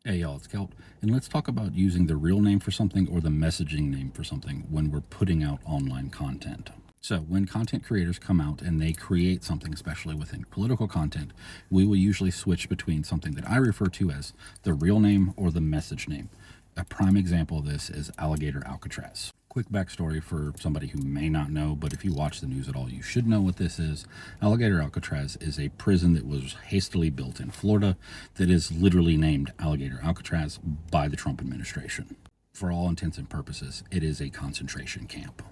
Hey y'all, it's Scout, and let's talk about using the real name for something or the messaging name for something when we're putting out online content. So, when content creators come out and they create something, especially within political content, we will usually switch between something that I refer to as the real name or the message name. A prime example of this is Alligator Alcatraz. Quick backstory for somebody who may not know, but if you watch the news at all, you should know what this is. Alligator Alcatraz is a prison that was hastily built in Florida that is literally named Alligator Alcatraz by the Trump administration. For all intents and purposes, it is a concentration camp.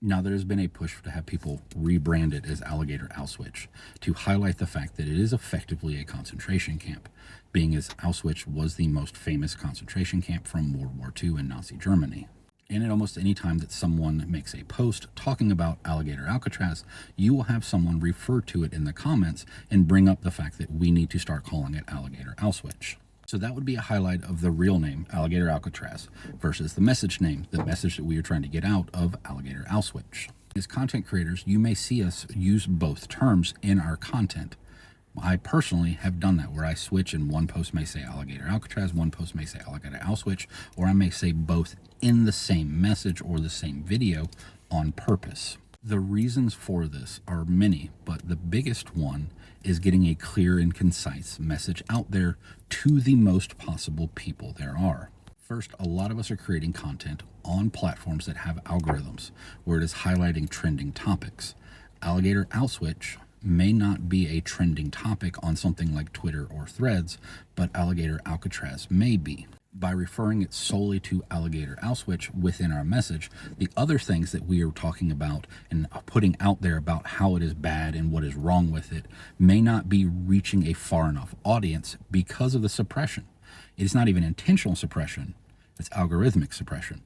Now, there has been a push to have people rebrand it as Alligator Auschwitz to highlight the fact that it is effectively a concentration camp, being as Auschwitz was the most famous concentration camp from World War II in Nazi Germany. And at almost any time that someone makes a post talking about Alligator Alcatraz, you will have someone refer to it in the comments and bring up the fact that we need to start calling it Alligator Auschwitz. So that would be a highlight of the real name, Alligator Alcatraz, versus the message name, the message that we are trying to get out of Alligator Auschwitz. As content creators, you may see us use both terms in our content. I personally have done that where I switch and one post may say Alligator Alcatraz, one post may say Alligator Auschwitz, or I may say both in the same message or the same video on purpose. The reasons for this are many, but the biggest one is getting a clear and concise message out there to the most possible people there are. First, a lot of us are creating content on platforms that have algorithms where it is highlighting trending topics. Alligator Auschwitz may not be a trending topic on something like Twitter or Threads, but Alligator Alcatraz may be. By referring it solely to Alligator Auschwitz within our message, the other things that we are talking about and putting out there about how it is bad and what is wrong with it may not be reaching a far enough audience because of the suppression. It's not even intentional suppression, it's algorithmic suppression.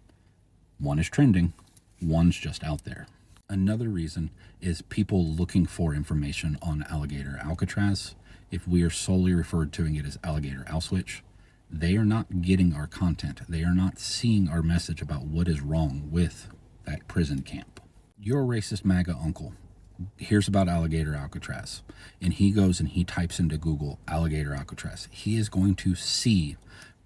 One is trending, one's just out there. Another reason is people looking for information on Alligator Alcatraz. If we are solely referred to it as Alligator Auschwitz, they are not getting our content. They are not seeing our message about what is wrong with that prison camp. Your racist MAGA uncle hears about Alligator Alcatraz, and he goes and he types into Google Alligator Alcatraz. He is going to see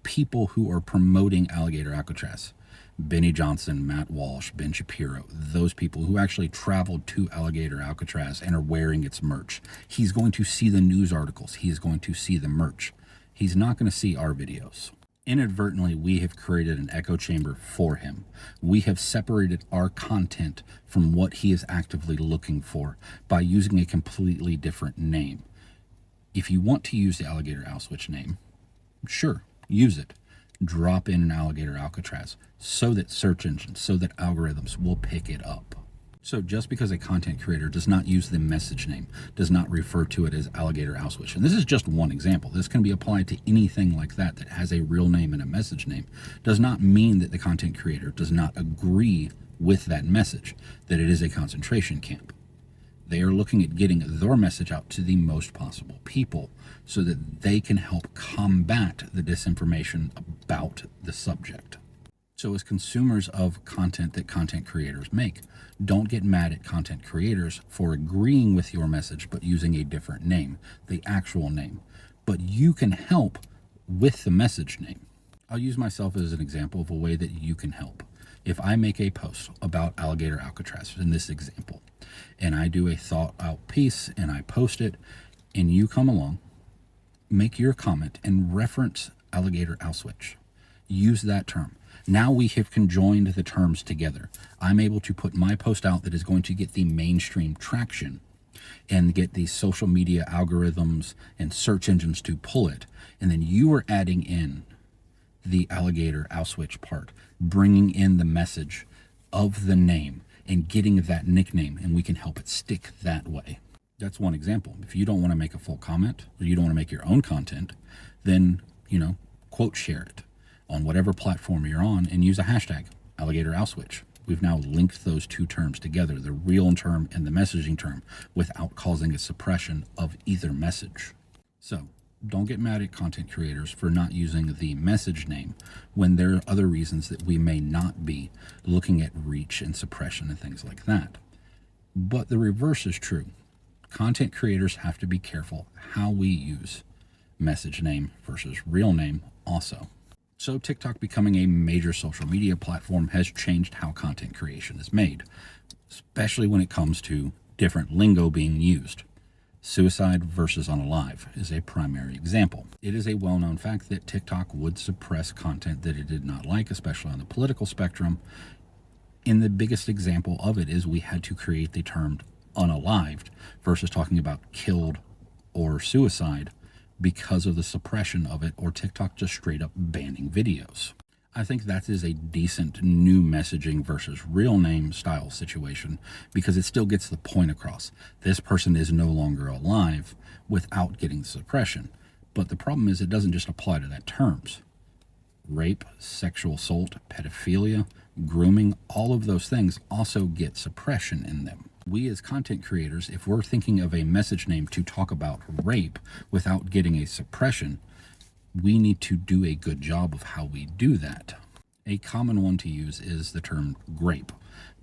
people who are promoting Alligator Alcatraz. Benny Johnson, Matt Walsh, Ben Shapiro, those people who actually traveled to Alligator Alcatraz and are wearing its merch. He's going to see the news articles. He is going to see the merch. He's not going to see our videos. Inadvertently, we have created an echo chamber for him. We have separated our content from what he is actively looking for by using a completely different name. If you want to use the Alligator Auschwitz name, sure, use it. Drop in an Alligator Alcatraz so that search engines, so that algorithms will pick it up. So just because a content creator does not use the message name, does not refer to it as Alligator Auschwitz, and this is just one example, this can be applied to anything like that that has a real name and a message name, does not mean that the content creator does not agree with that message, that it is a concentration camp. They are looking at getting their message out to the most possible people so that they can help combat the disinformation about the subject. So as consumers of content that content creators make, don't get mad at content creators for agreeing with your message but using a different name, the actual name. But you can help with the message name. I'll use myself as an example of a way that you can help. If I make a post about Alligator Alcatraz in this example, and I do a thought out piece and I post it, and you come along, make your comment and reference Alligator Auschwitz. Use that term. Now we have conjoined the terms together. I'm able to put my post out that is going to get the mainstream traction and get these social media algorithms and search engines to pull it. And then you are adding in the Alligator Auschwitz part, bringing in the message of the name and getting that nickname, and we can help it stick that way. That's one example. If you don't want to make a full comment or you don't want to make your own content, then, quote share it on whatever platform you're on and use a hashtag, Alligator Auschwitz. We've now linked those two terms together, the real term and the messaging term, without causing a suppression of either message. So don't get mad at content creators for not using the message name when there are other reasons that we may not be looking at reach and suppression and things like that. But the reverse is true. Content creators have to be careful how we use message name versus real name also. So TikTok becoming a major social media platform has changed how content creation is made, especially when it comes to different lingo being used. Suicide versus unalive is a primary example. It is a well-known fact that TikTok would suppress content that it did not like, especially on the political spectrum. And the biggest example of it is we had to create the term unalived versus talking about killed or suicide because of the suppression of it, or TikTok just straight up banning videos. I think that is a decent new messaging versus real name style situation because it still gets the point across. This person is no longer alive without getting the suppression. But the problem is it doesn't just apply to that terms. Rape, sexual assault, pedophilia, grooming, all of those things also get suppression in them. We as content creators, if we're thinking of a message name to talk about rape without getting a suppression, we need to do a good job of how we do that. A common one to use is the term grape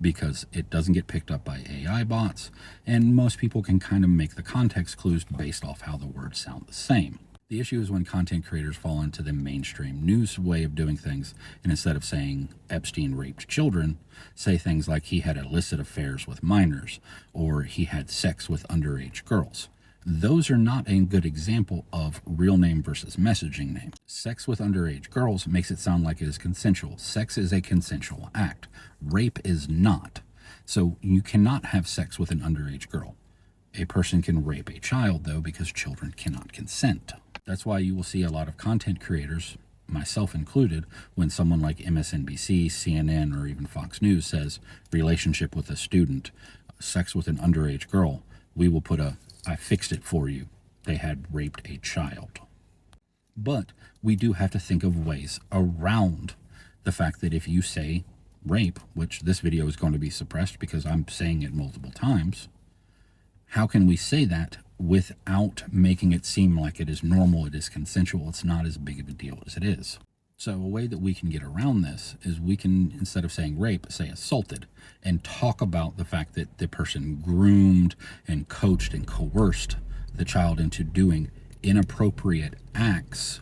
because it doesn't get picked up by AI bots, and most people can kind of make the context clues based off how the words sound the same. The issue is when content creators fall into the mainstream news way of doing things, and instead of saying Epstein raped children, say things like he had illicit affairs with minors, or he had sex with underage girls. Those are not a good example of real name versus messaging name. Sex with underage girls makes it sound like it is consensual. Sex is a consensual act. Rape is not. So you cannot have sex with an underage girl. A person can rape a child, though, because children cannot consent. That's why you will see a lot of content creators, myself included, when someone like MSNBC, CNN, or even Fox News says relationship with a student, sex with an underage girl, we will put I fixed it for you. They had raped a child. But we do have to think of ways around the fact that if you say rape, which this video is going to be suppressed because I'm saying it multiple times, how can we say that without making it seem like it is normal, it is consensual, it's not as big of a deal as it is? So a way that we can get around this is we can, instead of saying rape, say assaulted, and talk about the fact that the person groomed and coached and coerced the child into doing inappropriate acts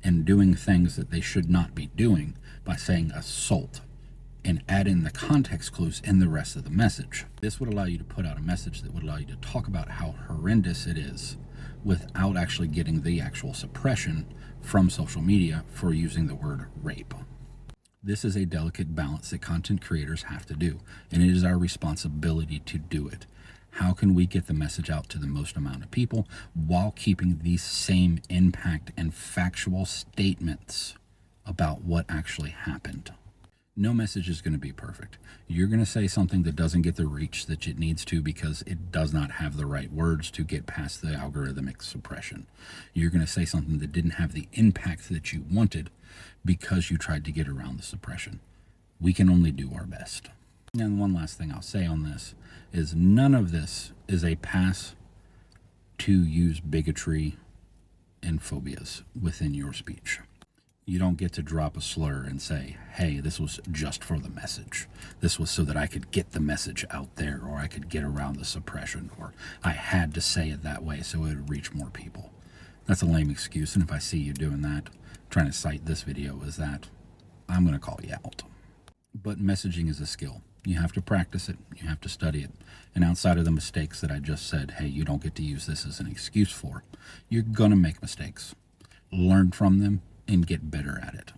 and doing things that they should not be doing by saying assault, and add in the context clues in the rest of the message. This would allow you to put out a message that would allow you to talk about how horrendous it is without actually getting the actual suppression from social media for using the word rape. This is a delicate balance that content creators have to do, and it is our responsibility to do it. How can we get the message out to the most amount of people while keeping the same impact and factual statements about what actually happened? No message is going to be perfect. You're going to say something that doesn't get the reach that it needs to because it does not have the right words to get past the algorithmic suppression. You're going to say something that didn't have the impact that you wanted because you tried to get around the suppression. We can only do our best. And one last thing I'll say on this is none of this is a pass to use bigotry and phobias within your speech. You don't get to drop a slur and say, hey, this was just for the message. This was so that I could get the message out there, or I could get around the suppression, or I had to say it that way so it would reach more people. That's a lame excuse, and if I see you doing that, trying to cite this video as that, I'm going to call you out. But messaging is a skill. You have to practice it. You have to study it. And outside of the mistakes that I just said, hey, you don't get to use this as an excuse for, you're going to make mistakes. Learn from them and get better at it.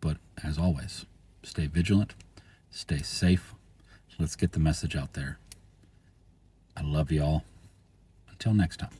But as always, stay vigilant, stay safe. Let's get the message out there. I love you all. Until next time.